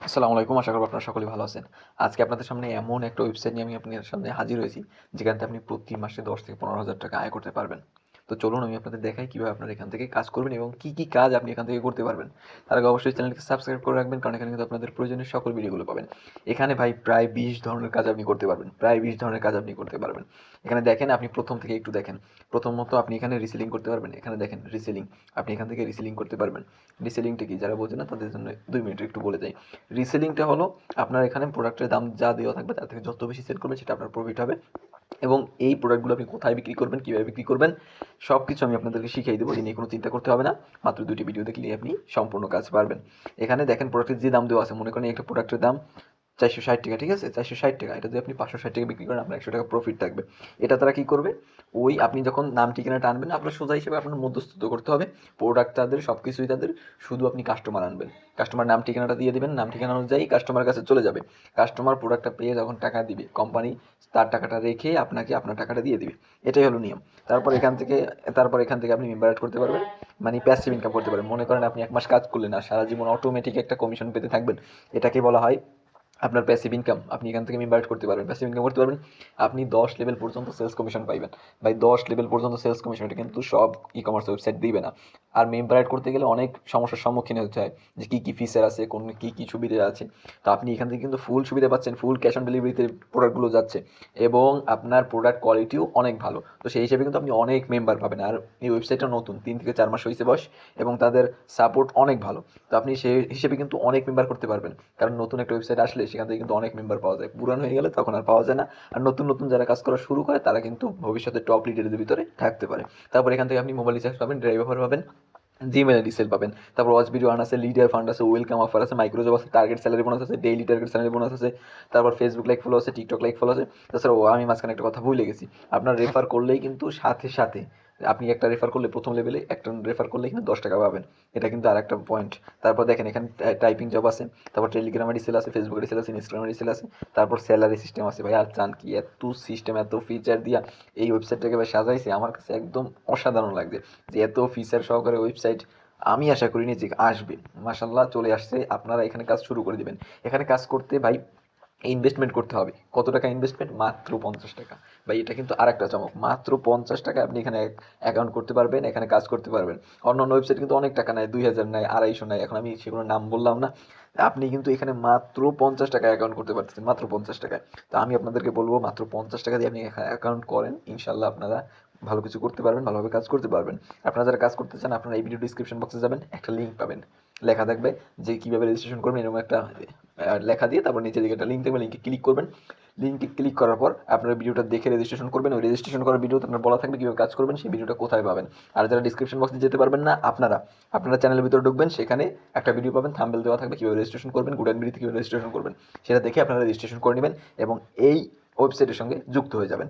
আসসালামু আলাইকুম। আশা করব আপনারা সকলেই ভালো আছেন। আজকে আপনাদের সামনে এমন একটা ওয়েবসাইট নিয়ে আমি আপনাদের সামনে হাজির হয়েছি, যেখান থেকে আপনি প্রতি মাসে ১০ থেকে ১৫,০০০ টাকা আয় করতে পারবেন। তো চলুন আমি আপনাদের দেখাই কিভাবে আপনারা এখান থেকে কাজ করবেন এবং কি কাজ আপনি এখান থেকে করতে পারবেন। তার আগে অবশ্যই চ্যানেলটিকে সাবস্ক্রাইব করে রাখবেন, কারণ এখানে কিন্তু আপনাদের প্রয়োজনীয় সকল ভিডিওগুলো পাবেন। এখানে ভাই প্রায় ২০ ধরনের কাজ আপনি করতে পারবেন। প্রায় ২০ ধরনের কাজ আপনি করতে পারবেন। এখানে দেখেন, আপনি প্রথম থেকে একটু দেখেন। প্রথমত আপনি এখানে রিসেলিং করতে পারবেন। এখানে দেখেন রিসেলিং। আপনি এখান থেকে রিসেলিং করতে পারবেন। রিসেলিংটা কি? যারা বোঝে না তাদের জন্য ২ মিনিট একটু বলে যাই। রিসেলিংটা হলো আপনার এখানে প্রোডাক্টের দাম যা দেওয়া থাকবে তার থেকে যত বেশি সেল করবেন সেটা আপনার প্রফিট হবে, এবং এই প্রোডাক্টগুলো আপনি কোথায় বিক্রি করবেন, কীভাবে বিক্রি করবেন, সব কিছু আমি আপনাদেরকে শিখিয়ে দেবো। এই নিয়ে কোনো চিন্তা করতে হবে না। মাত্র ২টি ভিডিও দেখলেই আপনি সম্পূর্ণ কাজ পারবেন। এখানে দেখেন প্রোডাক্টের যে দাম দেওয়া আছে, মনে করেন একটা প্রোডাক্টের দাম ৪৬০ টাকা, ঠিক আছে? ৪৬০ টাকা, এটা যদি আপনি ৫৬০ টাকা বিক্রি করেন, আপনার ১০০ টাকা প্রফিট থাকবে। এটা তারা কী করবে, ওই আপনি যখন নাম ঠিকানাটা আনবেন, আপনার সোজা হিসেবে আপনার মধ্যস্থতা করতে হবে। প্রোডাক্ট তাদের, সব কিছুই তাদের, শুধু আপনি কাস্টমার আনবেন। কাস্টমার নাম ঠিকানাটা দিয়ে দেবেন, নাম ঠিকানা অনুযায়ী কাস্টমারের কাছে চলে যাবে। কাস্টমার প্রোডাক্টটা পেয়ে যখন টাকা দিবে, কোম্পানি তার টাকাটা রেখে আপনাকে আপনার টাকাটা দিয়ে দিবে। এটাই হলো নিয়ম। তারপর এখান থেকে আপনি মেম্বার অ্যাড করতে পারবেন, মানে প্যাসিভ ইনকাম করতে পারবেন। মনে করেন আপনি ১ মাস কাজ করলেন আর সারা জীবন অটোমেটিক একটা কমিশন পেতে থাকবেন। এটাকে বলা হয় আপনার প্যাসিভ ইনকাম। আপনি এখান থেকে মেম্বার করতে পারবেন, প্যাসিভ ইনকাম করতে পারবেন। আপনি ১০ লেভেল পর্যন্ত সেলস কমিশন পাইবেন। ভাই ১০ লেভেল পর্যন্ত সেলস কমিশন, এটা কিন্তু সব ই-কমার্স ওয়েবসাইট দিবে না। আর মেম্বার করতে গেলে অনেক সমস্যার সম্মুখীন হতে হয়, যে কী ফিচার আছে, কোন কী সুবিধা আছে। তো আপনি এখান থেকে কিন্তু ফুল সুবিধা পাচ্ছেন, ফুল ক্যাশ অন ডেলিভারিতে প্রোডাক্টগুলো যাচ্ছে, এবং আপনার প্রোডাক্ট কোয়ালিটিও অনেক ভালো। তো সেই হিসেবে কিন্তু আপনি অনেক মেম্বার পাবেন। আর এই ওয়েবসাইটটা নতুন, ৩ থেকে ৪ মাস হয়েছে বয়স, এবং তাদের সাপোর্ট অনেক ভালো। তো আপনি সেই হিসেবে কিন্তু অনেক মেম্বার করতে পারবেন, কারণ নতুন একটা ওয়েবসাইট আসলে সেখান থেকে কিন্তু অনেক মেম্বার পাওয়া যায়। পুরানো হয়ে গেলে তখন আর পাওয়া যায় না। আর নতুন নতুন যারা কাজ করা শুরু করে তারা কিন্তু ভবিষ্যতে টপ লিডারদের ভিতরে থাকতে পারে। তারপর এখান থেকে আপনি মোবাইল রিচার্জ পাবেন, ড্রাইভার পাবেন, জিমেল রিসেল পাবেন। তারপর ওয়াচ ভিডিও আর্ন আছে, লিডার ফান্ড আছে, ওয়েলকাম অফার আছে, মাইক্রোজব আছে, টার্গেট স্যালারি বোনাস আছে, ডেইলি টার্গেট স্যালারি বোনাস আছে। তারপর ফেসবুক লাইক ফলো আছে, টিকটক লাইক ফলো আছে। তাছাড়া আমি মাঝখানে একটা কথা ভুলে গেছি, আপনার রেফার করলেই কিন্তু সাথে সাথে আপনি একটা রেফার করলে, প্রথম লেভেলে একটা রেফার করলে কিন্তু ১০ টাকা পাবেন। এটা কিন্তু আর একটা পয়েন্ট। তারপর দেখেন এখানে টাইপিং জব আছে, তারপর টেলিগ্রামের রিসেল আছে, ফেসবুকের রিসেল আছে, ইনস্টাগ্রামের রিসেল আছে। তারপর স্যালারি সিস্টেম আছে। ভাই আর চান কি? এত সিস্টেম, এত ফিচার দিয়া এই ওয়েবসাইটটাকে ভাই সাজাইছে, আমার কাছে একদম অসাধারণ লাগছে। যে এত ফিচার সহকারে ওয়েবসাইট আমি আশা করিনি যে আসবে। মাশাল্লাহ চলে আসছে। আপনারা এখানে কাজ শুরু করে দিবেন। এখানে কাজ করতে ভাই ইনভেস্টমেন্ট করতে হবে। কত টাকা ইনভেস্টমেন্ট? মাত্র ৫০ টাকা। ভাই এটা কিন্তু আর একটা চমক, মাত্র ৫০ টাকা আপনি এখানে অ্যাকাউন্ট করতে পারবেন, এখানে কাজ করতে পারবেন। অন্যান্য ওয়েবসাইট কিন্তু অনেক টাকা নেয়, ২০০০ নেয়, ২৫০ নেয়, এখন আমি সেগুলোর নাম বললাম না। আপনি কিন্তু এখানে মাত্র ৫০ টাকা অ্যাকাউন্ট করতে পারতেছেন, মাত্র ৫০ টাকায়। তো আমি আপনাদেরকে বলবো, মাত্র ৫০ টাকা দিয়ে আপনি অ্যাকাউন্ট করেন, ইনশাল্লাহ আপনারা ভালো কিছু করতে পারবেন, ভালোভাবে কাজ করতে পারবেন। আপনারা যারা কাজ করতে চান, আপনারা এই ভিডিও ডিসক্রিপশন বক্সে যাবেন, একটা লিঙ্ক পাবেন, লেখা থাকবে যে কীভাবে রেজিস্ট্রেশন করবেন, এরকম একটা লেখা দিয়ে তারপর নিচের দিকে একটা লিঙ্ক থাকবে, লিঙ্কে ক্লিক করবেন। লিঙ্কে ক্লিক করার পর আপনারা ভিডিওটা দেখে রেজিস্ট্রেশন করবেন। ওই রেজিস্ট্রেশন করার ভিডিওতে আপনার বলা থাকবে কীভাবে কাজ করবেন, সেই ভিডিওটা কোথায় পাবেন। আর যারা ডিসক্রিপশন বক্সে যেতে পারবেন না, আপনারা চ্যানেলের ভিতরে ঢুকবেন, সেখানে একটা ভিডিও পাবেন, থাম্বনেল দেওয়া থাকবে কীভাবে রেজিস্ট্রেশন করবেন, গুড অ্যান্ড বিডিতে কীভাবে রেজিস্ট্রেশন করবেন, সেটা দেখে আপনারা রেজিস্ট্রেশন করে নেবেন এবং এই ওয়েবসাইটের সঙ্গে যুক্ত হয়ে যাবেন।